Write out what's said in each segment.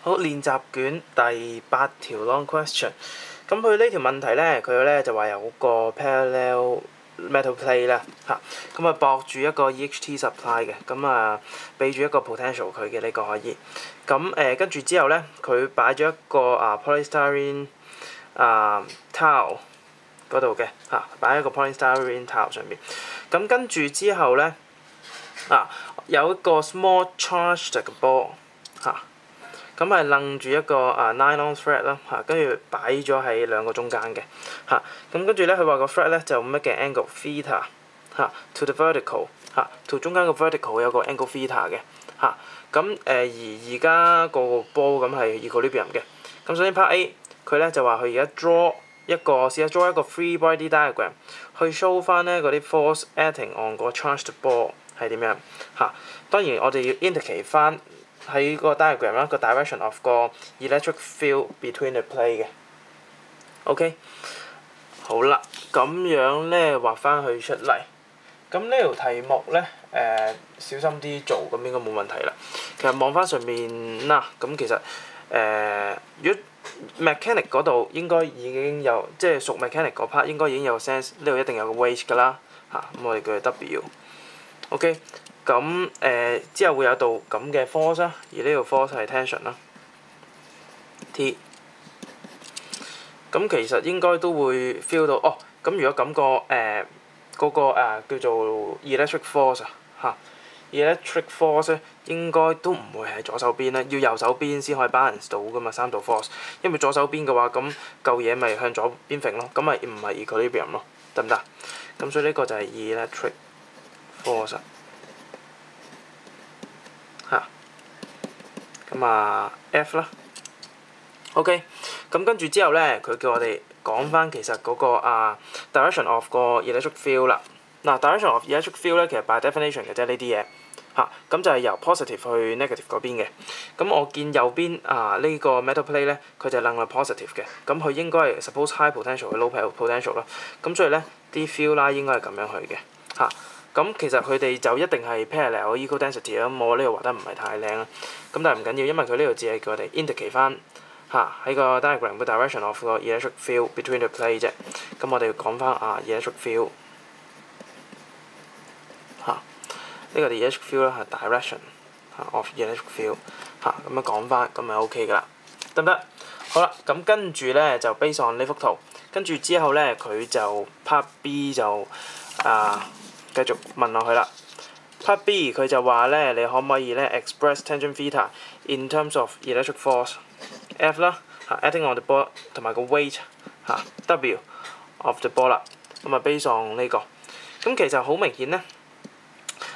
好，練習卷第8條 long question。咁佢呢條問題咧，佢咧就話有個 parallel metal plate 啦嚇，咁啊駁住一個 EHT supply 嘅，咁啊俾住一個 potential 佢嘅呢個可以。咁跟住之後咧，佢擺咗一個polystyrene towel 嗰度嘅嚇，擺喺個 polystyrene towel 上面。咁跟住之後咧有一個 small charged 嘅波嚇。咁係楞住一個nylon thread 啦嚇，跟住擺咗喺兩個中間嘅嚇。咁跟住咧，佢話個 thread 咧就 make 嘅 angle theta 嚇 to the vertical 嚇 to 中間個 vertical 有個 angle theta 嘅嚇。咁而家個波咁係 equilibrium 嘅。咁首先 part A 佢咧就話佢而家試下 draw 一個 free body diagram 去 show 翻咧嗰啲 force acting on 個 charged ball 係點樣嚇。當然我哋要 indicate 翻。喺個 diagram 啦，個 direction of 個 electric field between the plate 嘅。OK， 好啦，咁樣咧畫翻佢出嚟。咁呢條題目咧小心啲做，咁應該冇問題啦。其實望翻上面啦，咁其實如果 mechanic 嗰度應該已經有，即係屬 mechanic 嗰 part 應該已經有 sense， 呢度一定有個 weight 㗎啦嚇。咁我哋叫佢 W。OK。咁之後會有道咁嘅 force 啦，而呢度 force 係 tension 啦 ，T。咁其實應該都會 feel 到哦。咁如果咁嗰個叫做 electric force 嚇 ，electric force 咧應該都唔會係左手邊咧，要右手邊先可以 balance 到噶嘛3道 force。因為左手邊嘅話，咁嚿嘢咪向左邊揈咯，咁咪唔係 equilibrium 咯，得唔得？咁所以呢個就係 electric force。咁F 啦 ，OK， 咁跟住之後咧，佢叫我哋講翻其實嗰個direction of 個 electric field 啦。direction of electric field 咧，其實 by definition 嘅啫呢啲嘢咁就係由 positive 去 negative 嗰邊嘅。咁我見右邊呢個 metal plate 咧，佢就楞落 positive 嘅，咁佢應該係 suppose high potential 去 low potential 啦。咁所以咧啲 field 啦應該係咁樣去嘅咁其實佢哋就一定係 parallel equal density 啦。咁我呢度畫得唔係太靚啦。咁但係唔緊要，因為佢呢度只係叫我哋 indicate 翻喺個 diagram 嘅 direction of 個 electric field between the plate 啫。咁我哋要講翻electric field 呢個 electric field 咧係 direction of electric field 咁樣講翻，咁咪 OK 㗎啦，得唔得？好啦，咁跟住咧就 base on 呢幅圖，跟住之後咧佢就 part B 就繼續問落去啦。Part B 佢就話咧，你可唔可以咧 express tangent theta in terms of electric force F 啦acting on the ball 同埋個 weight W of the ball 啦。咁啊 base on 呢個，咁其實好明顯咧，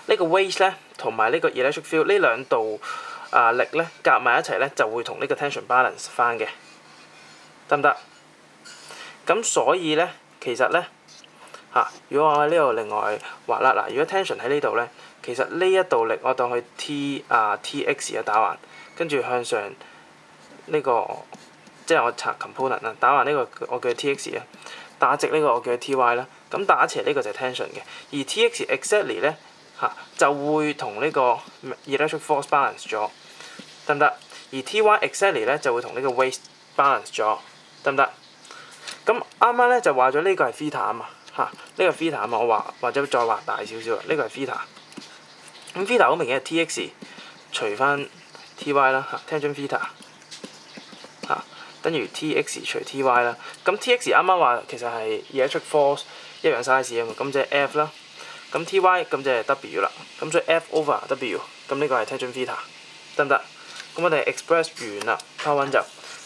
呢個 weight 咧同埋呢個 electric field 呢兩度力咧夾埋一齊咧就會同呢個 tension balance 翻嘅，得唔得？咁所以咧其實咧如果我喺呢度另外畫啦，如果 tension 喺呢度咧，其實呢一度力我當佢 Tx 打橫，跟住向上呢個即係我拆 component 啦，打橫呢個我叫佢 Tx 打直呢個我叫佢 Ty 啦，咁打斜呢個就係 tension嘅，而 Tx exactly 咧就會同呢個 electric force balance 咗，得唔得？而 Ty exactly 咧就會同呢個 weight balance 咗，得唔得？咁啱啱咧就話咗呢個係 theta 啊嘛。呢個 theta 啊嘛，我畫或者再畫大少少呢個係 theta。咁 theta 好明顯係 Tx 除翻 Ty 啦tangent theta 等於 Tx 除 Ty 啦。咁 Tx 啱啱話其實係 electric force 一樣 size 啊嘛，咁即係 F 啦。咁 Ty 咁即係 W 啦。咁所以 F over W， 咁呢個係 tangent theta， 得唔得？咁我哋 express 完啦 part 1就。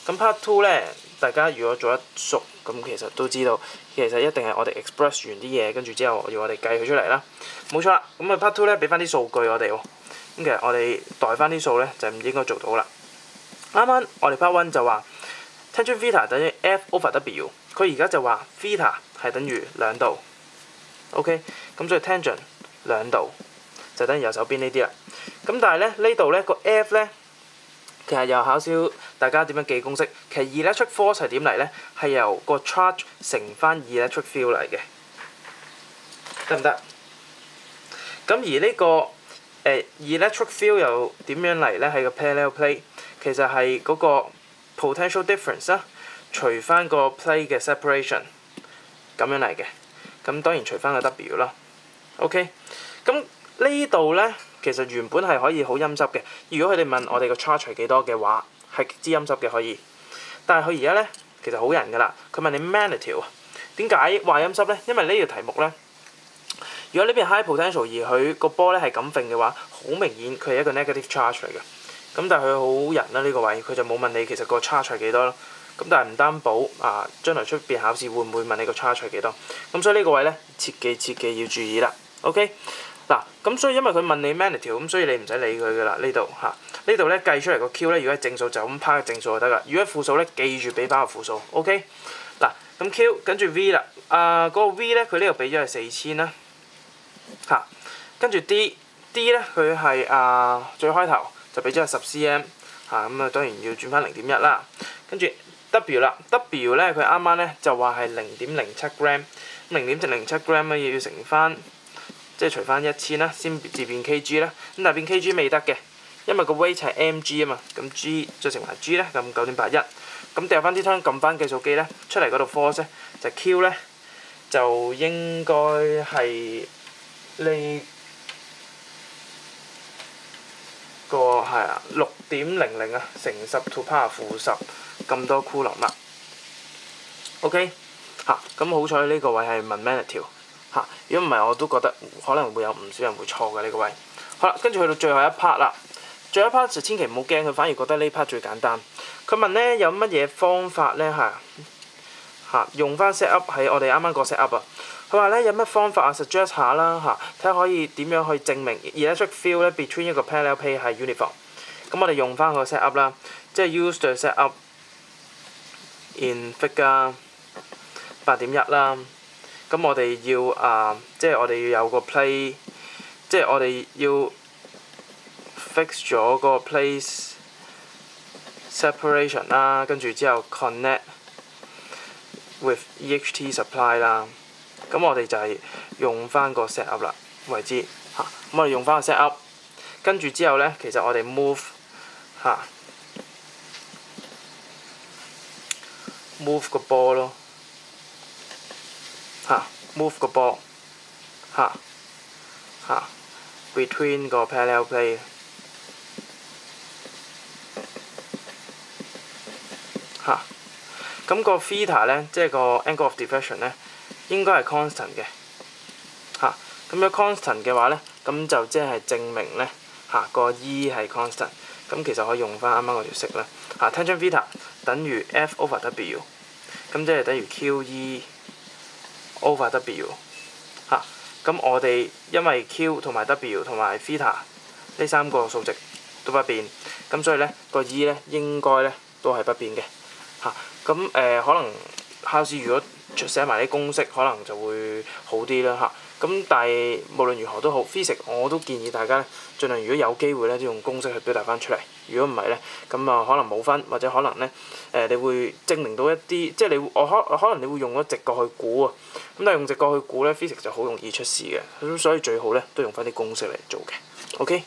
咁 part 2咧，大家如果做得熟，咁其實都知道，其實一定係我哋 express 完啲嘢，跟住之後要我哋計佢出嚟啦。冇錯啦，咁part 2咧俾翻啲數據我哋喎。咁其實我哋代翻啲數咧就唔應該做到啦。啱啱我哋 part 1就話 tangent theta 等於 F over W， 佢而家就話 theta 係等於2度。OK， 咁所以 tangent 2度就等於右手邊呢啲啦。咁但係咧呢度咧個 F 咧，其實又考少大家點樣記公式。其實 electric force 係點嚟咧？係由個 charge 乘翻 electric field 嚟嘅，得唔得？咁而呢個 electric field 又點樣嚟咧？係個 parallel plate， 其實係嗰個 potential difference 啦，除翻個 plate 嘅 separation 咁樣嚟嘅。咁當然除翻個 W 啦。OK， 咁呢度咧其實原本係可以好陰濕嘅。如果佢哋問我哋個 charge 係幾多嘅話，係極之陰濕嘅可以。但係佢而家咧其實好人㗎啦，佢問你 magnitude， 點解話陰濕咧？因為呢條題目咧。如果呢邊 high potential 而佢個波咧係咁揈嘅話，好明顯佢係一個 negative charge 嚟嘅。咁但係佢好人啦呢個位，佢就冇問你其實個 charge 係幾多咯。咁但係唔擔保將來出邊考試會唔會問你個 charge 係幾多？咁所以呢個位咧切記要注意啦。OK， 嗱咁所以因為佢問你 magnitude， 咁所以你唔使理佢㗎啦呢度嚇。呢度咧計出嚟個 Q 咧，如果係正數就咁拋個正數就得㗎。如果係負數咧，記住俾翻個負數。OK， 嗱咁 Q 跟住 V 啦，嗰個 V 咧佢呢度俾咗係4000啦。跟住 D 咧佢係最開頭就俾咗係10 cm 咁啊當然要轉翻0.1啦。跟住 W 啦 ，W 咧佢啱啱咧就話係0.07 gram， 0.07 gram 咧要乘翻即係除翻1000啦，先至變 kg 啦。咁但係變 kg 未得嘅，因為個 weight 係 mg 啊嘛，咁 g 再乘埋 g 咧咁9.81，咁掉翻啲湯撳翻計數機咧出嚟嗰度 force 咧就 Q 咧就應該係呢個係6.00乘10 to power -10咁多 coulomb啦。OK 咁好彩呢個位係問 magnitude如果唔係我都覺得可能會有唔少人會錯嘅呢個位。好啦，跟住去到最後一 part 啦。最後一 part 就千祈唔好驚，佢反而覺得呢 part 最簡單。佢問咧有乜嘢方法咧用翻 set up 喺我哋啱啱個 set up 啊。佢話咧有乜方法suggest 下啦睇下可以點樣去證明 electric field 咧 between 一個 parallel plate 係 uniform。咁我哋用翻個 set up 啦，即係 use the set up in figure 8.1啦。咁我哋要即係我哋要有個 plate， 即係我哋要 fix 咗個 plate separation 啦，跟住之後 connect with EHT supply 啦。咁我哋就係用翻個 set up 啦，為之咁我哋用翻個 set up， 跟住之後咧，其實我哋 move 個波咯move 個波between 個 parallel plate 咁個 theta 咧，即係個 angle of deflection 咧，應該係 constant 嘅咁樣 constant 嘅話咧，咁就即係證明咧個 E 係 constant。咁其實可以用翻啱啱嗰條式啦tangent theta 等於 F over W， 咁即係等於 QE over W 咁我哋因為 Q 同埋 W 同埋 theta 呢三個數值都不變，咁所以咧個 E 咧應該咧都係不變嘅咁可能考試如果寫埋啲公式，可能就會好啲啦咁但係無論如何都好 physics 我都建議大家咧，盡量如果有機會咧，都用公式去表達翻出嚟。如果唔係咧，咁可能冇分，或者可能咧你會證明到一啲，即係可能你會用咗直覺去估咁但係用直覺去估咧 physics 就好容易出事嘅。咁所以最好咧都用翻啲公式嚟做嘅。OK。